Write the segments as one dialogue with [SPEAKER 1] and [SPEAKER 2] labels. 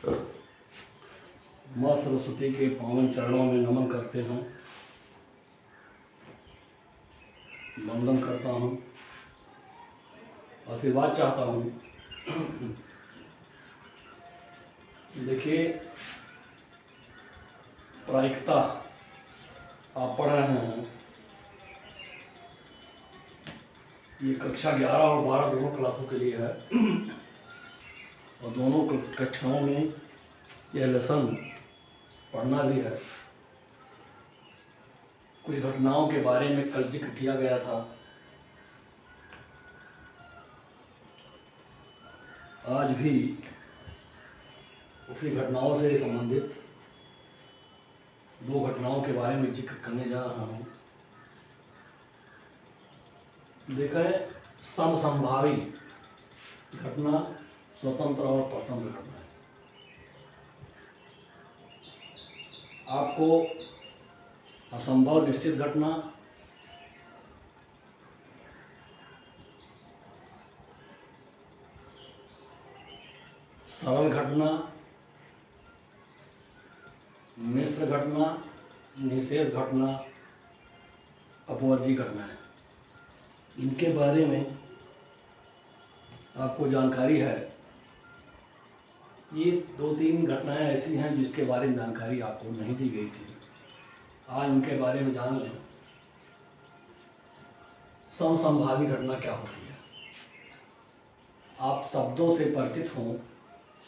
[SPEAKER 1] माँ सरस्वती के पावन चरणों में नमन करते हैं, वंदन करता हूँ, आशीर्वाद चाहता हूँ। देखिए, प्रायिकता आप पढ़ रहे हैं, ये कक्षा 11 और 12 दोनों क्लासों के लिए है और दोनों कक्षाओं में यह लेसन पढ़ना भी है। कुछ घटनाओं के बारे में कल जिक्र किया गया था। आज भी उसी घटनाओं से संबंधित 2 घटनाओं के बारे में जिक्र करने जा रहा हूँ। देखें, समसंभावी घटना, स्वतंत्र और परतंत्र घटना है। आपको असंभव निश्चित घटना, सरल घटना, मिश्र घटना, निषेध घटना, अपवर्जी घटना है। इनके बारे में आपको जानकारी है। ये 2-3 घटनाएं ऐसी हैं जिसके बारे में जानकारी आपको नहीं दी गई थी। आज उनके बारे में जान लें। समसंभावी घटना क्या होती है? आप शब्दों से परिचित हों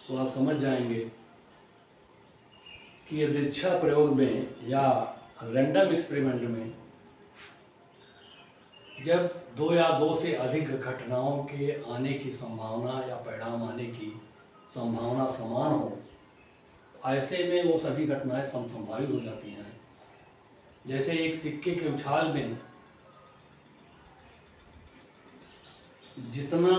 [SPEAKER 1] तो आप समझ जाएंगे कि यदृच्छा प्रयोग में या रैंडम एक्सपेरिमेंट में जब 2 या 2 से अधिक घटनाओं के आने की संभावना या परिणाम आने की संभावना समान हो, ऐसे में वो सभी घटनाएं समसंभावी हो जाती हैं। जैसे एक सिक्के के उछाल में जितना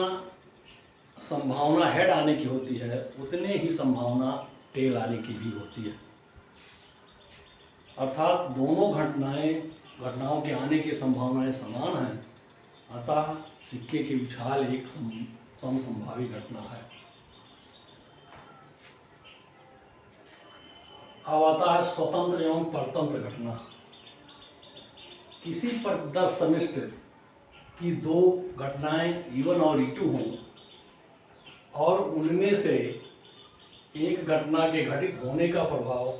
[SPEAKER 1] संभावना हेड आने की होती है, उतने ही संभावना टेल आने की भी होती है। अर्थात दोनों घटनाओं के आने की संभावनाएं समान हैं, अतः सिक्के की उछाल एक समसंभावी घटना है। अब आता है स्वतंत्र एवं परतंत्र घटना। किसी प्रतिदर्श समिष्ट की 2 घटनाएं E1 और E2 हों और उनमें से एक घटना के घटित होने का प्रभाव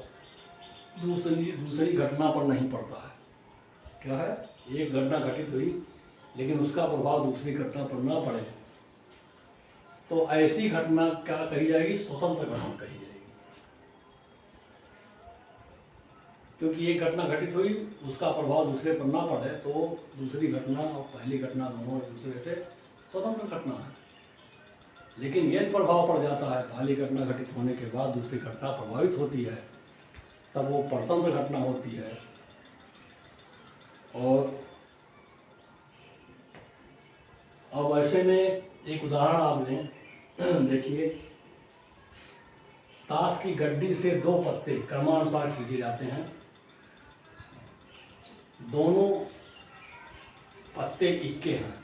[SPEAKER 1] दूसरी घटना पर नहीं पड़ता है। क्या है? एक घटना घटित हुई लेकिन उसका प्रभाव दूसरी घटना पर ना पड़े, तो ऐसी घटना क्या कही जाएगी? स्वतंत्र घटना कही जाएगी। क्योंकि एक घटना घटित हुई, उसका प्रभाव दूसरे पर ना पड़े, तो दूसरी घटना और पहली घटना दोनों एक दूसरे से स्वतंत्र घटना है। लेकिन यदि प्रभाव पड़ जाता है, पहली घटना घटित होने के बाद दूसरी घटना प्रभावित होती है, तब वो परतंत्र घटना होती है। और अब ऐसे में एक उदाहरण आप लें। देखिए, ताश की गड्डी से 2 पत्ते क्रमानुसार खींचे जाते हैं। दोनों पत्ते इक्के हैं,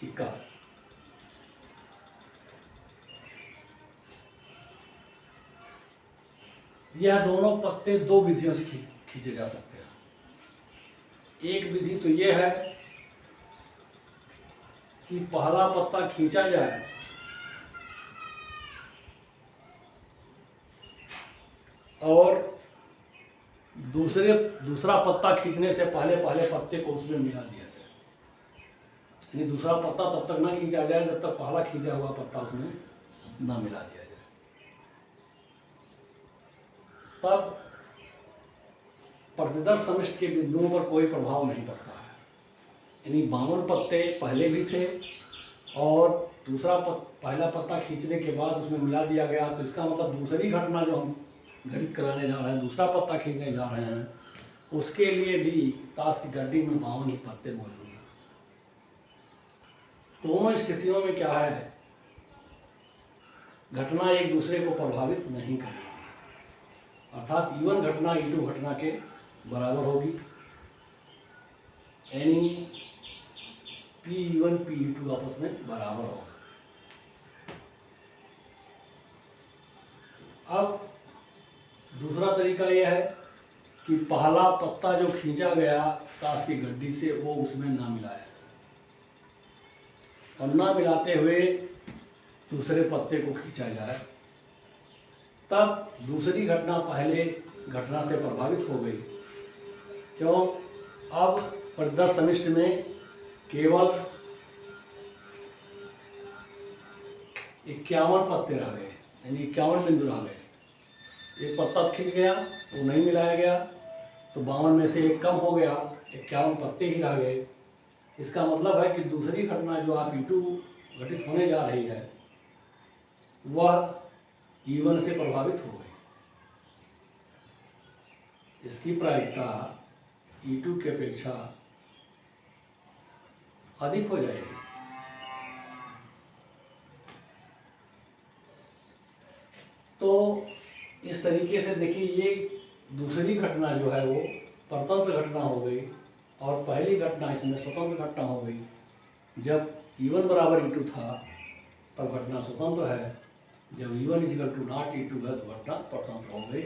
[SPEAKER 1] इक्का। यह दोनों पत्ते 2 विधियों से खींचे जा सकते हैं। एक विधि तो यह है कि पहला पत्ता खींचा जाए और दूसरा पत्ता खींचने से पहले पत्ते को उसमें मिला दिया जाए। यानी दूसरा पत्ता तब तक ना खींचा जाए जब तक पहला खींचा हुआ पत्ता उसमें ना मिला दिया जाए। तब प्रतिदर्श समिष्ट के बिंदुओं पर कोई प्रभाव नहीं पड़ता है। यानी 52 पत्ते पहले भी थे और पहला पत्ता खींचने के बाद उसमें मिला दिया गया, तो इसका मतलब दूसरी घटना जो हम घटित कराने जा रहे हैं, दूसरा पत्ता खींचने जा रहे हैं, उसके लिए भी ताश की गड्डी में 52 ही पत्ते मौजूद हैं। दोनों स्थितियों में क्या है, घटना एक दूसरे को प्रभावित नहीं करेगी। अर्थात E1 घटना E2 घटना के बराबर होगी। यानी P1 P2 आपस में बराबर होगा। अब दूसरा तरीका यह है कि पहला पत्ता जो खींचा गया ताश की गड्डी से वो उसमें ना मिलाया और ना मिलाते हुए दूसरे पत्ते को खींचा जाए, तब दूसरी घटना पहले घटना से प्रभावित हो गई। क्यों? अब प्रदर्श समिष्ट में केवल 51 पत्ते रह गए, यानी 51 बिंदु रह गए। एक पत्ता खींच गया, वो नहीं मिलाया गया, तो 52 में से एक कम हो गया, 51 पत्ते ही रह गए। इसका मतलब है कि दूसरी घटना जो आप E2 घटित होने जा रही है वह E1 से प्रभावित हो गई। इसकी प्रायिकता E2 की अपेक्षा अधिक हो जाएगी। तो इस तरीके से देखिए, ये दूसरी घटना जो है वो परतंत्र घटना हो गई और पहली घटना इसमें स्वतंत्र घटना हो गई। जब E1 बराबर E2 था तब घटना स्वतंत्र है, जब E1 equal to not E2 है तो घटना परतंत्र हो गई।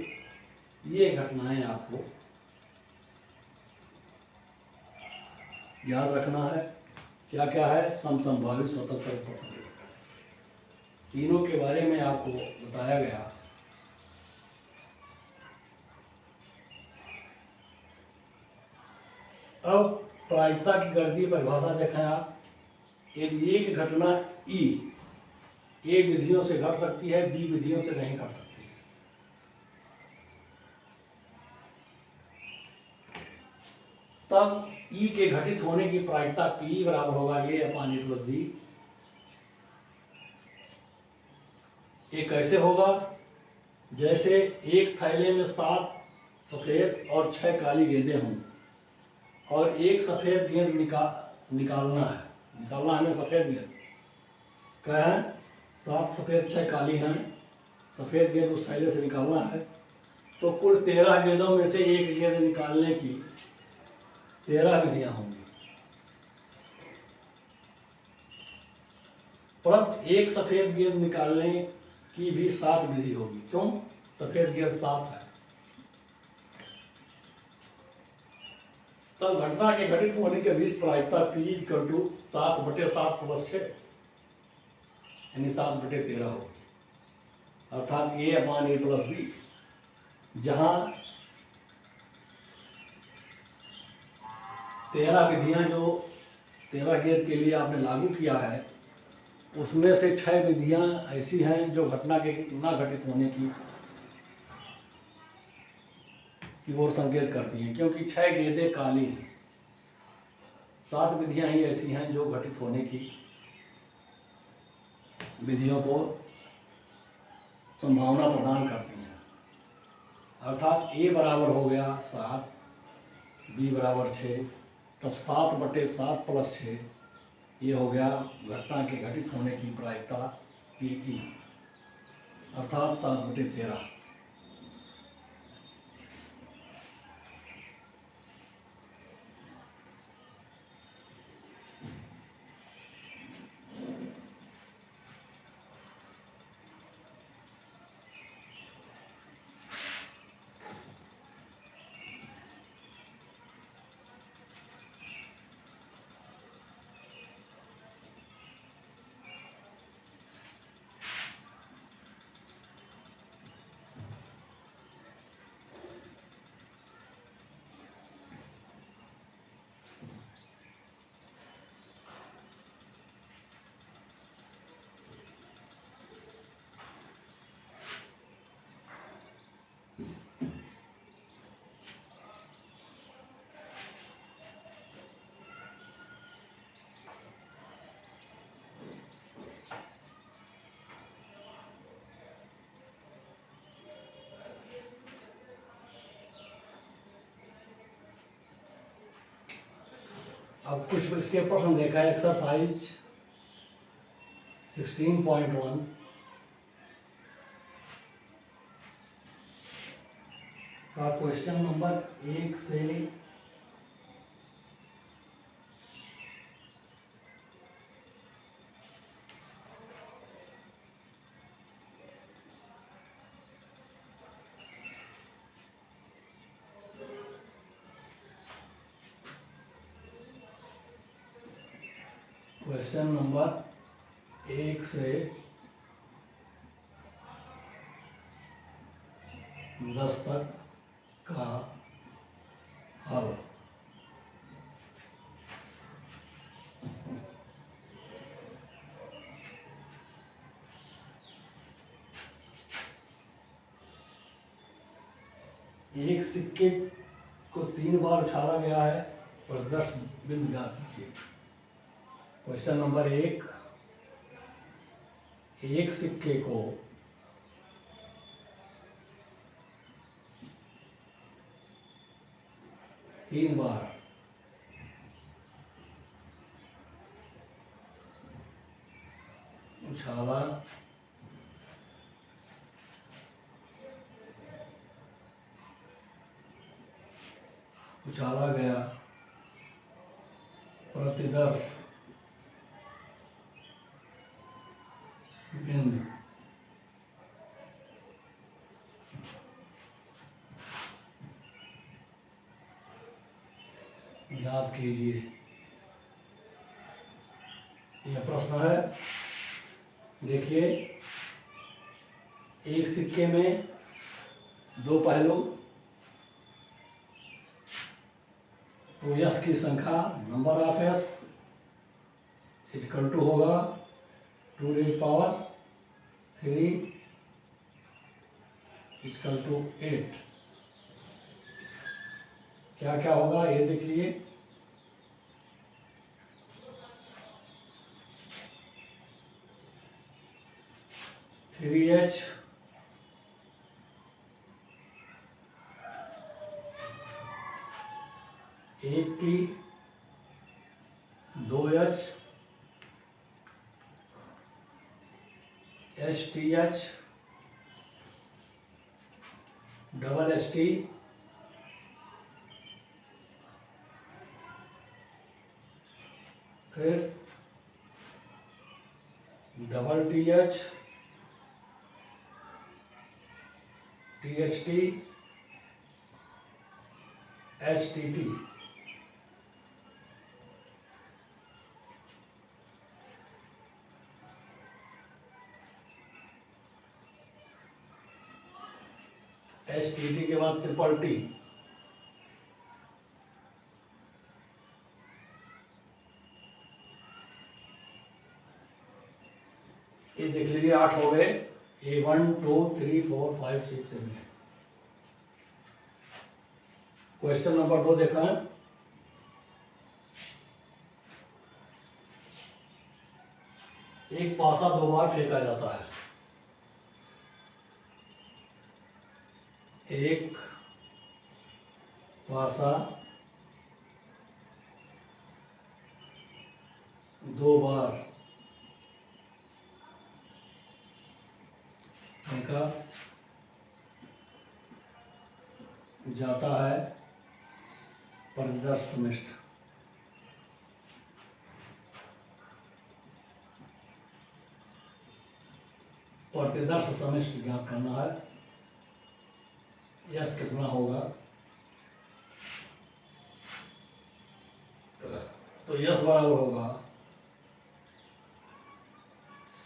[SPEAKER 1] ये घटनाएं आपको याद रखना है। क्या क्या है? समसंभावित, स्वतंत्र, परतंत्र, तीनों के बारे में आपको बताया गया। अब प्रायिकता की गणितीय परिभाषा देखें आप। यदि एक घटना E A विधियों से घट सकती है, B विधियों से नहीं घट सकती है, तब E के घटित होने की प्रायिकता P बराबर होगा A/A+B। ये कैसे होगा? जैसे एक थैले में 7 सफ़ेद और 6 काली गेंदें हों और एक सफ़ेद गेंद निकालना है हमें सफ़ेद गेंद। क्या है? 7 सफ़ेद 6 काली हैं, सफ़ेद गेंद उस थैले से निकालना है। तो कुल 13 गेंदों में से एक गेंद निकालने की 13 विधियाँ होंगी। परंतु एक सफ़ेद गेंद निकालने की भी 7 विधि होगी। क्यों? सफ़ेद गेंद 7 है। तब घटना के घटित होने के बीच प्रायिकता P इक्वल टू 7/7 + 6 यानी 7/13 होगी, अर्थात A/A+B। जहाँ 13 विधियाँ जो 13 गेंद के लिए आपने लागू किया है, उसमें से 6 विधियाँ ऐसी हैं जो घटना के न घटित होने की ओर संकेत करती हैं, क्योंकि 6 गेंदें काली हैं। 7 विधियाँ ही ऐसी हैं जो घटित होने की विधियों को संभावना प्रदान करती हैं। अर्थात A बराबर हो गया 7, B बराबर 6, तब 7/7 + 6 ये हो गया घटना के घटित होने की प्रायिकता PE, अर्थात 7/13। अब कुछ इसके प्रश्न देखा है। एक्सरसाइज 16.1 का क्वेश्चन नंबर 1 से 5 क्वेश्चन नंबर 1 से 10 तक का हल। एक सिक्के को 3 बार उछाला गया है और 10 बिंदु ज्ञात कीजिए। क्वेश्चन नंबर 1, एक सिक्के को 3 बार उछाला गया, प्रति 10 बिंदु याद कीजिए। यह प्रश्न है। देखिए, एक सिक्के में 2 पहलू, तो यश की संख्या नंबर ऑफ यश इक्वल टू होगा 2 रेज पावर 3 इक्वल टू 8। क्या क्या होगा ये देख लिए। थ्री एच एक T 2 H H T H double H T फिर double T H T H T H T T. H T T के बाद ट्रिपल टी, ये देख लीजिए 8 हो गए। ए 1 2 3 4 5 6 7 8। क्वेश्चन नंबर 2 देखा है। एक पासा 2 बार फेंका जाता है। एक पासा 2 बार फेंका जाता है, प्रति 10 समिष्ट। प्रति 10 समिष्ट ज्ञात करना है। यश कितना होगा, तो यश बराबर होगा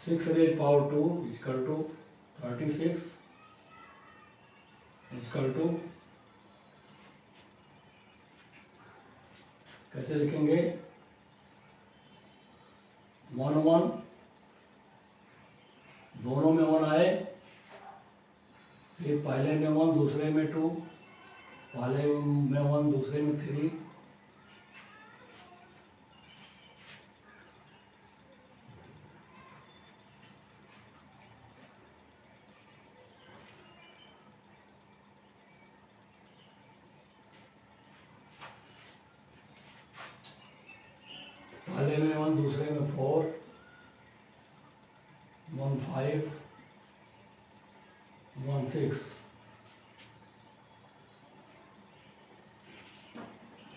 [SPEAKER 1] 6 raise power 2 equal to 36 equal to, कैसे लिखेंगे, 1 1 दोनों में 1 आए, फिर पहले में 1 दूसरे में 2, पहले में 1 दूसरे में 3, पहले में 1 दूसरे में 4, 1 5 1 6,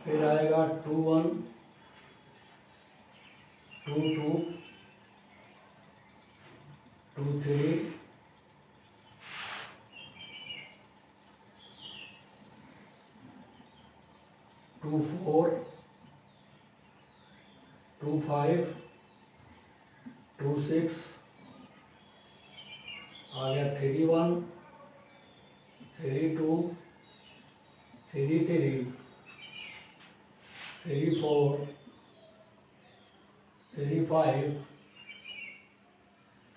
[SPEAKER 1] फिर आएगा 2 1 2 2 2 3 2 4 2 5 26 आ गया, 31, 32, 33, 34, 35,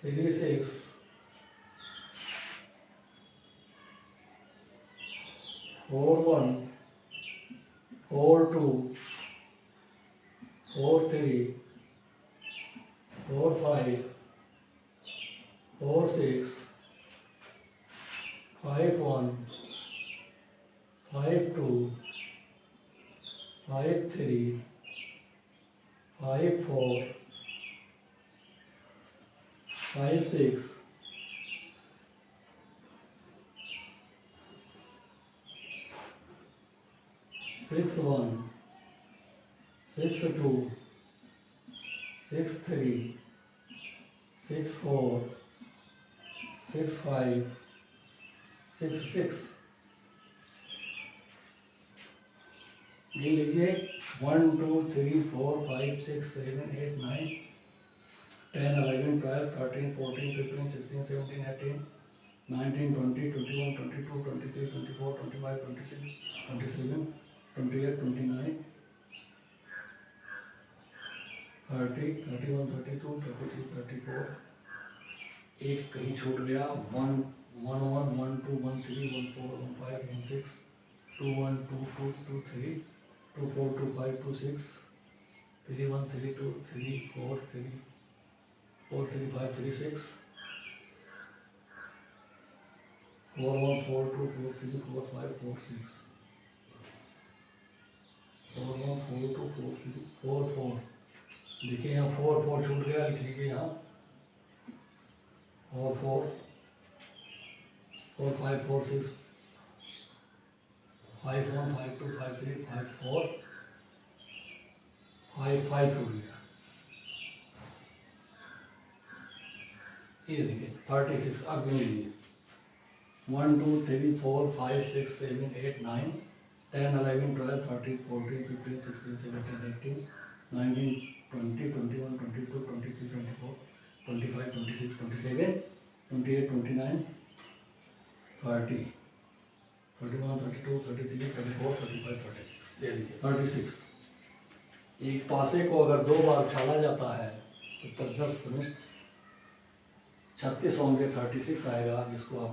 [SPEAKER 1] 36, 41, 42, 43, 45, 46, 51, 52, 53, 54, 56, 61, 62, 63, 64, 65, 66। ये लीजिए 1 2 3 4 5 6 7 8 9 10 11 12 13 14 15 16 17 18 19 20 21 22 23 24 25 26 27 28 29 30 31 32 33 34। एक कहीं छूट गया, 1 1 1 1 2 1 3 1 4 1 5 1 6 2 1 2 2 2 3 2 4 2 5 2 6 3 1 3 2 3 4 3 4 3 5 3 6 4 1 4 2 4 3 4 5 4 6 4 1 4 2 4 3 4 4। देखिए यहाँ 4 4 छूट गया, लिख लीजिए यहाँ 4 4 4 5 4 6 5 1 5 2 5 3 5 4 5 5 छूट गया। ये देखिए 36। अब गिन लीजिए 1 2 3 4 5 6 7 8 9 10 11 12 13 14 15 16 17 18 19 20 21 22 23 24 25 26 27 28 29 30 31 32 33 34 35 36। ये देखिए 36। एक पासे को अगर 2 बार उछाला जाता है तो 10 36 होंगे, 36 आएगा, जिसको आप